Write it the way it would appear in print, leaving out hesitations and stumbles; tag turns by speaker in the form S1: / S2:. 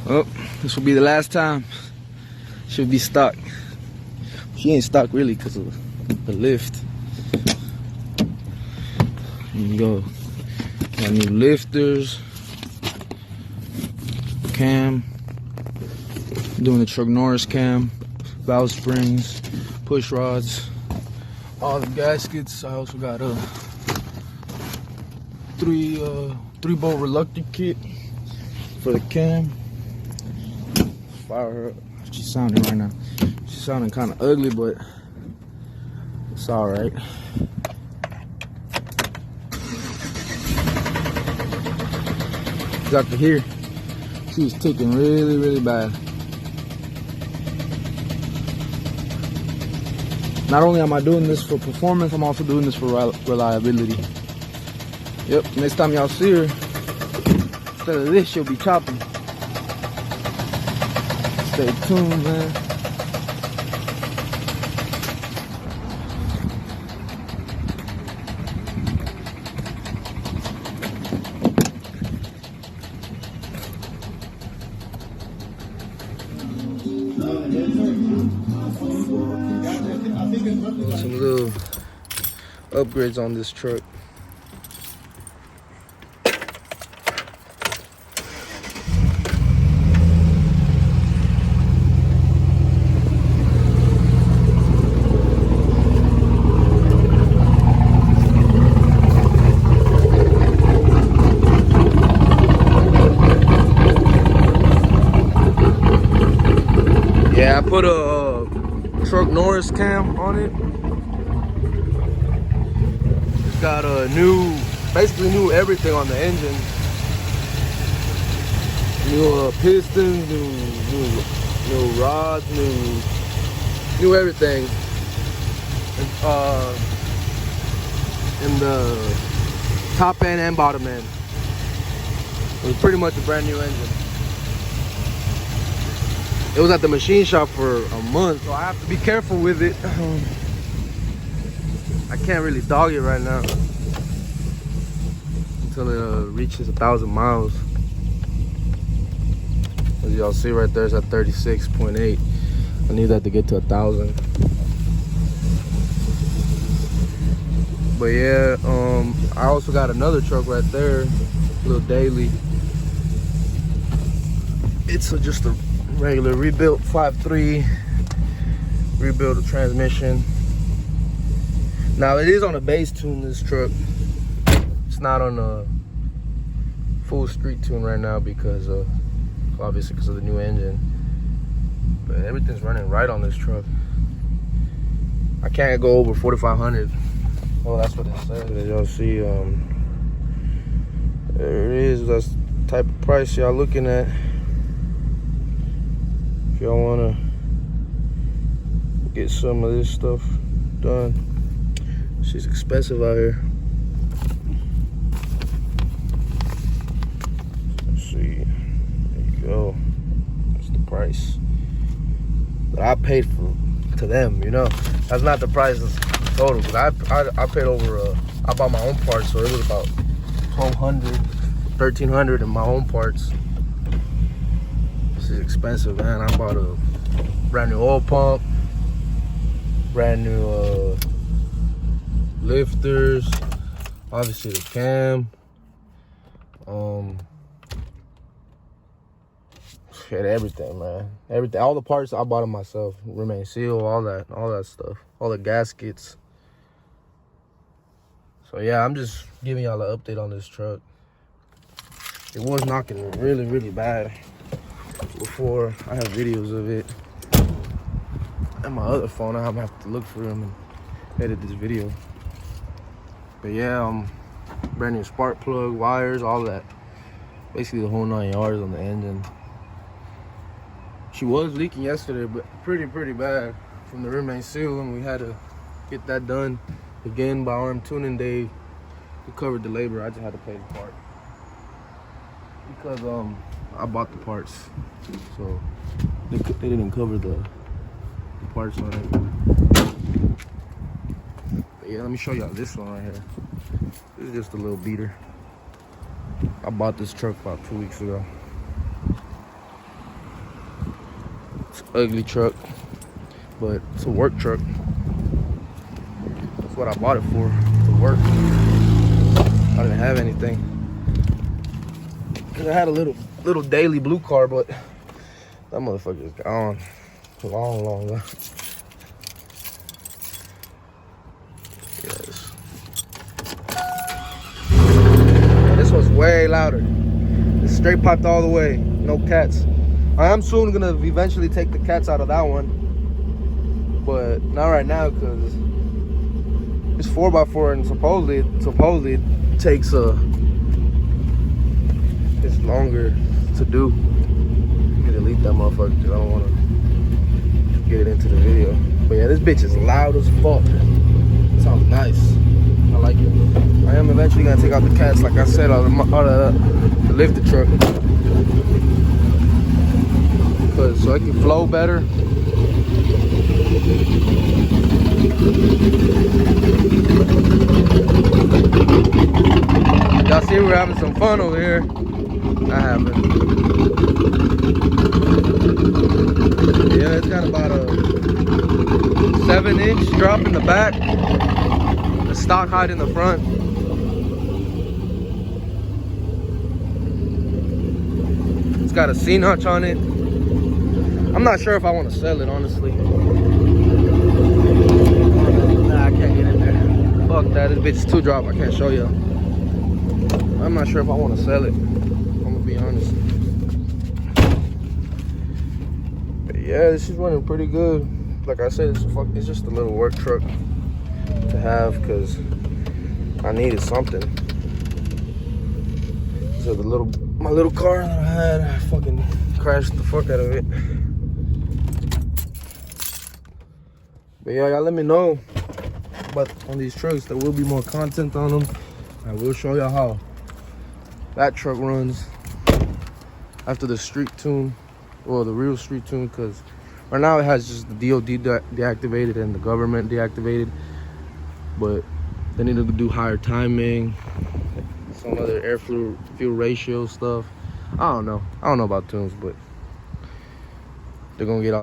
S1: Oh, this will be the last time. She'll be stuck. She ain't stuck really because of the lift. There you go. Got new lifters. Cam. Doing the truck Norris cam. Valve springs. Push rods. All the gaskets. I also got a 3-bolt reluctant kit for the cam. Fire her up. She's sounding right now. She's sounding kind of ugly, but it's all right. Got to hear she was ticking really bad. Not only am I doing this for performance, I'm also doing this for reliability. Yep, next time y'all see her, instead of this, she'll be chopping. Stay tuned, man. Some little upgrades on this truck. Yeah, I put a truck Norris cam on it. It's got a basically new everything on the engine. New pistons, new rods, new everything. In the top end and bottom end. It was pretty much a brand new engine. It was at the machine shop for a month, so I have to be careful with it. I can't really dog it right now until it reaches 1,000 miles. As y'all see right there, it's at 36.8. I need that to get to 1,000. But yeah, I also got another truck right there, a little daily. It's just a regular rebuilt 5.3, rebuilt a transmission. Now it is on a base tune, this truck. It's not on a full street tune right now because obviously because of the new engine. But everything's running right on this truck. I can't go over 4,500. Oh, that's what it says. As y'all see, there it is. That's the type of price y'all looking at. If y'all wanna get some of this stuff done, she's expensive out here. Let's see, there you go. That's the price that I paid to them. You know, that's not the price total. Cause I paid over. I bought my own parts, so it was about 1,200, 1,300 in my own parts. This is expensive, man. I bought a brand new oil pump, brand new lifters, obviously the cam, shit, everything, man. Everything, all the parts I bought them myself. Remain seal, all that stuff, all the gaskets. So yeah, I'm just giving y'all an update on this truck. It was knocking really bad before. I have videos of it and my other phone. I'm gonna have to look for them and edit this video. But yeah, brand new spark plug, wires, all that. Basically the whole 9 yards on the engine. She was leaking yesterday, but pretty bad from the rear main seal, and we had to get that done again by arm tuning. They covered the labor. I just had to pay the part because I bought the parts, so they didn't cover the parts on it. But yeah, let me show y'all this one right here. This is just a little beater. I bought this truck about 2 weeks ago. ugly truck, but it's a work truck. That's what I bought it for, to work. I didn't have anything. Cause I had a little daily blue car, but that motherfucker is gone. Long gone. Yes. This one's way louder. It's straight popped all the way. No cats. I am soon gonna eventually take the cats out of that one, but not right now because it's 4x4 and supposedly it takes it's longer to do. Let me delete that motherfucker because I don't want to get it into the video. But yeah, this bitch is loud as fuck. It sounds nice. I like it. I am eventually gonna take out the cats, like I said, out of the lifted truck, so it can flow better. Y'all see we're having some fun over here. I haven't. Yeah, it's got about a 7-inch drop in the back, the stock height in the front. It's got a C-notch on it. I'm not sure if I want to sell it, honestly. Nah, I can't get in there. Fuck that, this bitch is too drop. I can't show you. I'm not sure if I want to sell it. I'm gonna be honest. But yeah, this is running pretty good. Like I said, it's just a little work truck to have because I needed something. So my little car that I had, I fucking crashed the fuck out of it. But yeah, y'all let me know. But on these trucks, there will be more content on them. I will show y'all how that truck runs after the street tune, or the real street tune, because right now it has just the DOD deactivated and the government deactivated, but they need to do higher timing, some other air fuel ratio stuff. I don't know about tunes, but they're gonna get out.